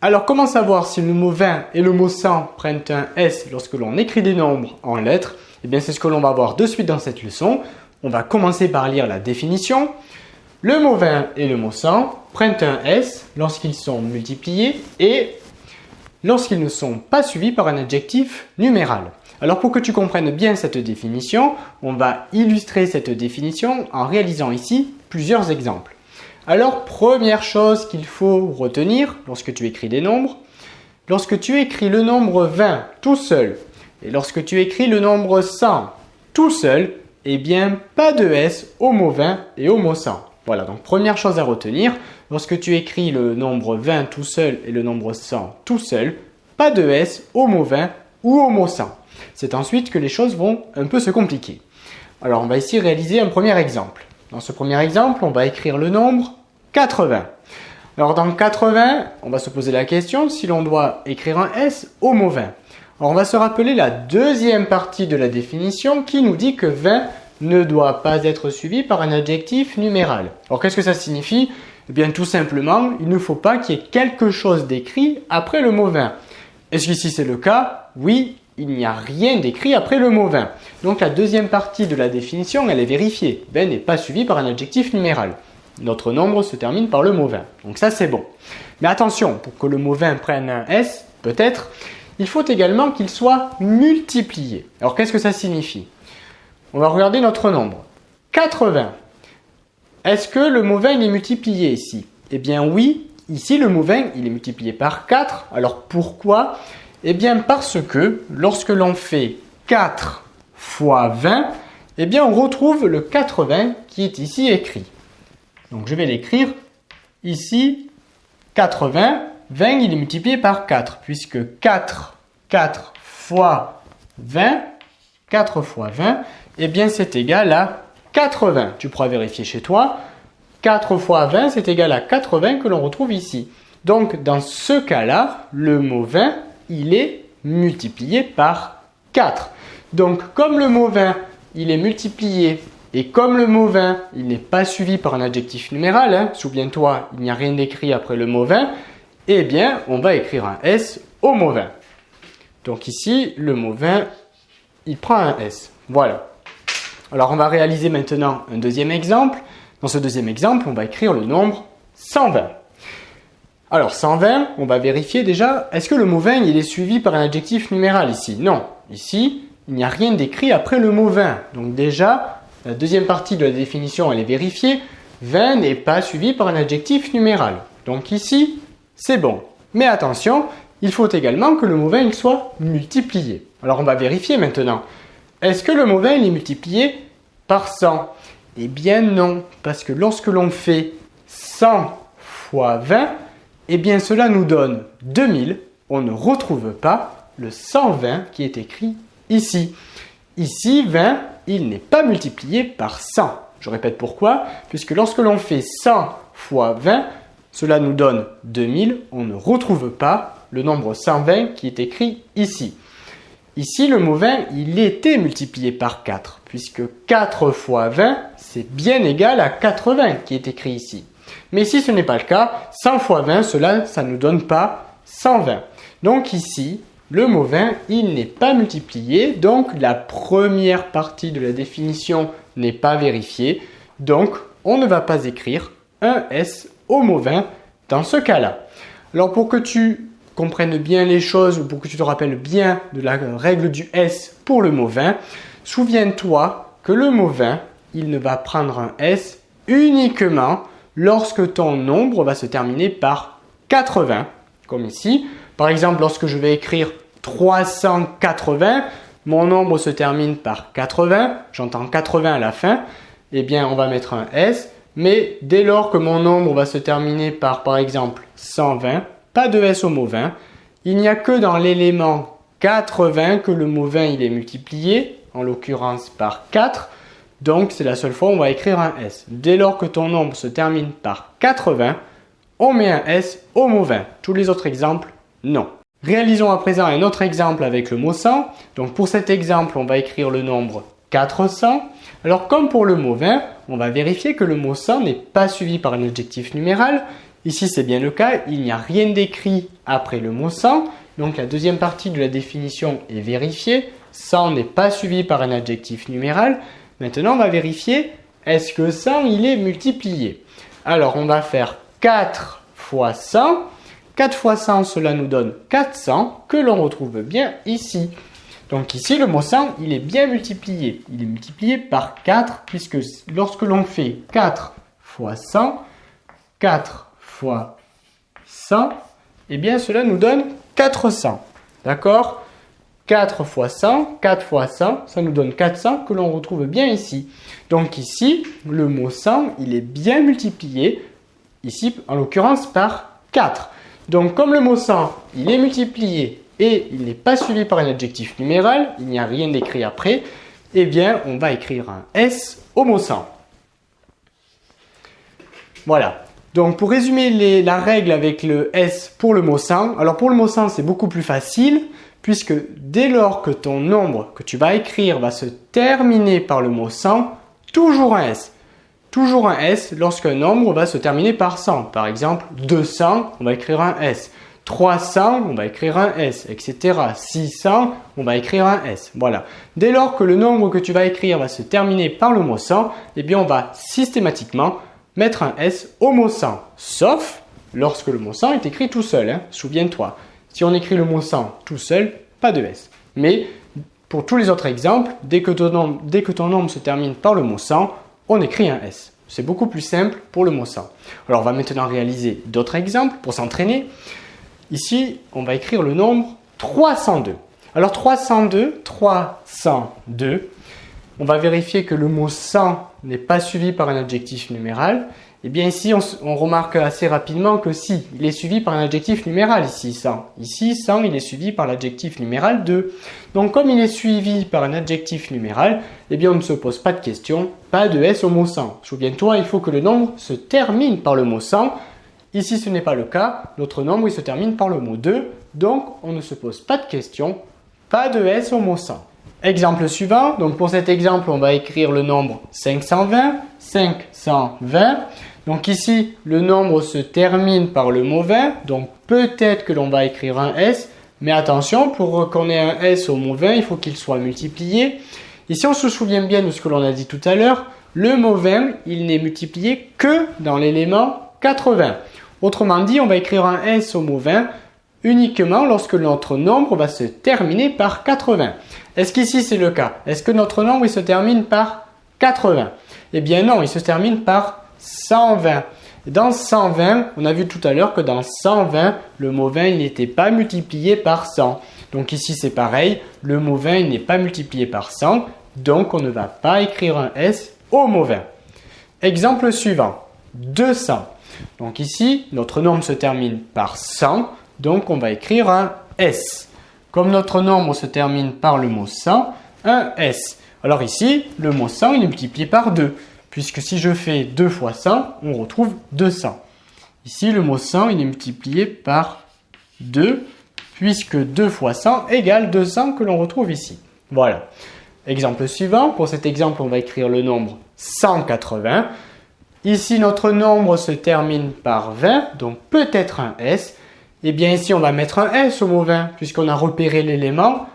Alors, comment savoir si le mot 20 et le mot 100 prennent un S lorsque l'on écrit des nombres en lettres? Eh bien, c'est ce que l'on va voir de suite dans cette leçon. On va commencer par lire la définition. Le mot 20 et le mot 100 prennent un S lorsqu'ils sont multipliés et lorsqu'ils ne sont pas suivis par un adjectif numéral. Alors, pour que tu comprennes bien cette définition, on va illustrer cette définition en réalisant ici plusieurs exemples. Alors, première chose qu'il faut retenir lorsque tu écris des nombres, lorsque tu écris le nombre 20 tout seul et lorsque tu écris le nombre 100 tout seul, eh bien, pas de S au mot 20 et au mot 100. Voilà, donc première chose à retenir, lorsque tu écris le nombre 20 tout seul et le nombre 100 tout seul, pas de S au mot 20 ou au mot 100. C'est ensuite que les choses vont un peu se compliquer. Alors, on va ici réaliser un premier exemple. Dans ce premier exemple, on va écrire le nombre 80. Alors, dans 80, on va se poser la question si l'on doit écrire un S au mot 20. Alors, on va se rappeler la deuxième partie de la définition qui nous dit que 20 ne doit pas être suivi par un adjectif numéral. Alors, qu'est-ce que ça signifie? Eh bien, tout simplement, il ne faut pas qu'il y ait quelque chose d'écrit après le mot 20. Est-ce qu'ici c'est le cas? Oui, il n'y a rien d'écrit après le mot 20. Donc, la deuxième partie de la définition, elle est vérifiée. 20 n'est pas suivi par un adjectif numéral. Notre nombre se termine par le mot 20. Donc ça, c'est bon. Mais attention, pour que le mot 20 prenne un S, peut-être, il faut également qu'il soit multiplié. Alors, qu'est-ce que ça signifie? On va regarder notre nombre. 80. Est-ce que le mot 20 il est multiplié ici? Eh bien oui, ici le mot 20 il est multiplié par 4. Alors pourquoi? Eh bien parce que lorsque l'on fait 4 fois 20, eh bien on retrouve le 80 qui est ici écrit. Donc je vais l'écrire ici 80. 20 il est multiplié par 4 puisque 4 fois 20, 4 fois 20, eh bien c'est égal à 80. Tu pourras vérifier chez toi. 4 fois 20, c'est égal à 80 que l'on retrouve ici. Donc, dans ce cas-là, le mot 20, il est multiplié par 4. Donc, comme le mot 20, il est multiplié et comme le mot 20, il n'est pas suivi par un adjectif numéral, souviens-toi, il n'y a rien d'écrit après le mot 20, eh bien, on va écrire un S au mot 20. Donc ici, le mot 20, il prend un S. Voilà. Alors, on va réaliser maintenant un deuxième exemple. Dans ce deuxième exemple, on va écrire le nombre 120. Alors, 120, on va vérifier déjà, est-ce que le mot 20 il est suivi par un adjectif numéral ici? Non. Ici, il n'y a rien d'écrit après le mot 20. Donc déjà, la deuxième partie de la définition, elle est vérifiée. 20 n'est pas suivi par un adjectif numéral. Donc ici, c'est bon. Mais attention, il faut également que le mot 20 il soit multiplié. Alors, on va vérifier maintenant. Est-ce que le mot 20 il est multiplié par 100? Eh bien non, parce que lorsque l'on fait 100 fois 20, eh bien cela nous donne 2000. On ne retrouve pas le 120 qui est écrit ici. Ici, 20, il n'est pas multiplié par 100. Je répète pourquoi, puisque lorsque l'on fait 100 fois 20, cela nous donne 2000. On ne retrouve pas le nombre 120 qui est écrit ici. Ici, le mot 20, il était multiplié par 4, puisque 4 fois 20, c'est bien égal à 80 qui est écrit ici. Mais ici, ce n'est pas le cas. 100 fois 20, cela, ça ne nous donne pas 120. Donc ici, le mot 20, il n'est pas multiplié. Donc, la première partie de la définition n'est pas vérifiée. Donc, on ne va pas écrire un S au mot 20 dans ce cas-là. Alors, pour que tu comprennes bien les choses, pour que tu te rappelles bien de la règle du S pour le mot 20, souviens-toi que le mot 20, il ne va prendre un S uniquement lorsque ton nombre va se terminer par 80, comme ici. Par exemple, lorsque je vais écrire 380, mon nombre se termine par 80, j'entends 80 à la fin, eh bien on va mettre un S, mais dès lors que mon nombre va se terminer par exemple 120, pas de S au mot 20, il n'y a que dans l'élément 80 que le mot 20 il est multiplié, en l'occurrence par 4, donc c'est la seule fois où on va écrire un S. Dès lors que ton nombre se termine par 80, on met un S au mot 20. Tous les autres exemples, non. Réalisons à présent un autre exemple avec le mot 100. Donc pour cet exemple, on va écrire le nombre 400. Alors comme pour le mot 20, on va vérifier que le mot 100 n'est pas suivi par un adjectif numéral Ici, c'est bien le cas, il n'y a rien d'écrit après le mot 100. Donc, la deuxième partie de la définition est vérifiée. 100 n'est pas suivi par un adjectif numéral. Maintenant, on va vérifier, est-ce que 100, il est multiplié? Alors, on va faire 4 fois 100. 4 fois 100, cela nous donne 400, que l'on retrouve bien ici. Donc ici, le mot 100, il est bien multiplié. Il est multiplié par 4, puisque lorsque l'on fait 4 fois 100, 4 fois 100, eh bien cela nous donne 400. D'accord? 4 fois 100, 4 fois 100, ça nous donne 400 que l'on retrouve bien ici. Donc ici, le mot 100, il est bien multiplié, ici en l'occurrence par 4. Donc comme le mot 100, il est multiplié et il n'est pas suivi par un adjectif numéral, il n'y a rien d'écrit après, eh bien on va écrire un S au mot 100. Voilà. Donc pour résumer la règle avec le S pour le mot 100, alors pour le mot 100 c'est beaucoup plus facile puisque dès lors que ton nombre que tu vas écrire va se terminer par le mot 100, toujours un S. Toujours un S lorsqu'un nombre va se terminer par 100. Par exemple, 200, on va écrire un S. 300, on va écrire un S, etc. 600, on va écrire un S. Voilà. Dès lors que le nombre que tu vas écrire va se terminer par le mot 100, eh bien on va systématiquement mettre un S au mot 100. Sauf lorsque le mot 100 est écrit tout seul. Hein. Souviens-toi. Si on écrit le mot 100 tout seul, pas de S. Mais pour tous les autres exemples, dès que ton nombre se termine par le mot 100, on écrit un S. C'est beaucoup plus simple pour le mot 100. Alors, on va maintenant réaliser d'autres exemples pour s'entraîner. Ici, on va écrire le nombre 302. Alors, 302, on va vérifier que le mot 100 n'est pas suivi par un adjectif numéral. Eh bien, ici, on remarque assez rapidement que si, il est suivi par un adjectif numéral, ici, 100. Ici, 100, il est suivi par l'adjectif numéral 2. Donc, comme il est suivi par un adjectif numéral, eh bien, on ne se pose pas de question, pas de S au mot 100. Souviens-toi, il faut que le nombre se termine par le mot 100. Ici, ce n'est pas le cas. Notre nombre, il se termine par le mot 2. Donc, on ne se pose pas de question, pas de S au mot 100. Exemple suivant. Donc, pour cet exemple, on va écrire le nombre 520. 520. Donc ici, le nombre se termine par le mot 20, donc peut-être que l'on va écrire un S, mais attention, pour qu'on ait un S au mot 20, il faut qu'il soit multiplié. Ici, on se souvient bien de ce que l'on a dit tout à l'heure, le mot 20, il n'est multiplié que dans l'élément 80. Autrement dit, on va écrire un S au mot 20 uniquement lorsque notre nombre va se terminer par 80. Est-ce qu'ici c'est le cas? Est-ce que notre nombre il se termine par 80? Eh bien non, il se termine par 120. Dans 120, on a vu tout à l'heure que dans 120, le mot 20 il n'était pas multiplié par 100. Donc ici c'est pareil, le mot 20 il n'est pas multiplié par 100, donc on ne va pas écrire un S au mot 20. Exemple suivant, 200. Donc ici, notre nombre se termine par 100, donc on va écrire un S. Comme notre nombre se termine par le mot 100, un S. Alors ici, le mot 100 il est multiplié par 2. Puisque si je fais 2 fois 100, on retrouve 200. Ici, le mot 100, il est multiplié par 2, puisque 2 fois 100 égale 200 que l'on retrouve ici. Voilà. Exemple suivant. Pour cet exemple, on va écrire le nombre 180. Ici, notre nombre se termine par 20, donc peut-être un S. Eh bien, ici, on va mettre un S au mot 20, puisqu'on a repéré l'élément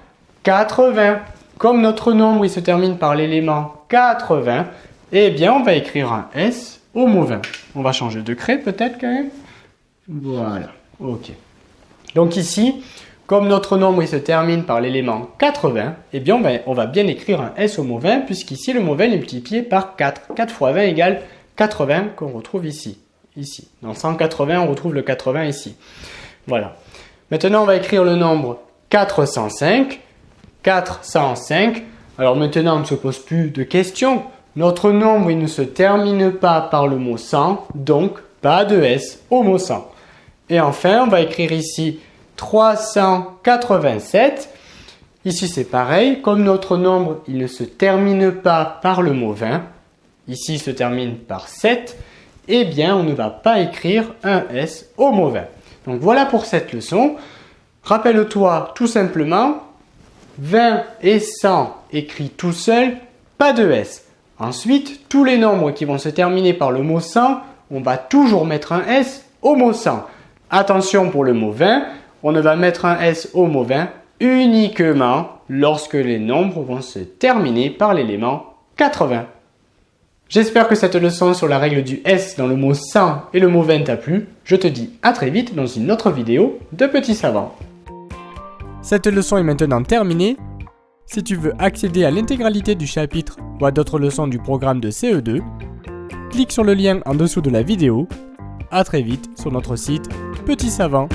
80. Comme notre nombre il se termine par l'élément 80, eh bien, on va écrire un S au mot 20. On va changer de craie peut-être quand même. Voilà, ok. Donc ici, comme notre nombre il se termine par l'élément 80, eh bien, on va bien écrire un S au mot 20, puisqu'ici, le mot 20 est multiplié par 4. 4 fois 20 égale 80 qu'on retrouve ici. Ici. Dans 180, on retrouve le 80 ici. Voilà. Maintenant, on va écrire le nombre 405. 405. Alors maintenant, on ne se pose plus de questions. Notre nombre, il ne se termine pas par le mot 100, donc pas de S au mot 100. Et enfin, on va écrire ici 387. Ici, c'est pareil. Comme notre nombre, il ne se termine pas par le mot 20, ici, il se termine par 7, eh bien, on ne va pas écrire un S au mot 20. Donc, voilà pour cette leçon. Rappelle-toi tout simplement, 20 et 100 écrits tout seul, pas de S. Ensuite, tous les nombres qui vont se terminer par le mot 100, on va toujours mettre un S au mot 100. Attention pour le mot 20, on ne va mettre un S au mot 20 uniquement lorsque les nombres vont se terminer par l'élément 80. J'espère que cette leçon sur la règle du S dans le mot 100 et le mot 20 t'a plu. Je te dis à très vite dans une autre vidéo de Petit Savant. Cette leçon est maintenant terminée. Si tu veux accéder à l'intégralité du chapitre ou à d'autres leçons du programme de CE2, clique sur le lien en dessous de la vidéo. À très vite sur notre site Petit Savant.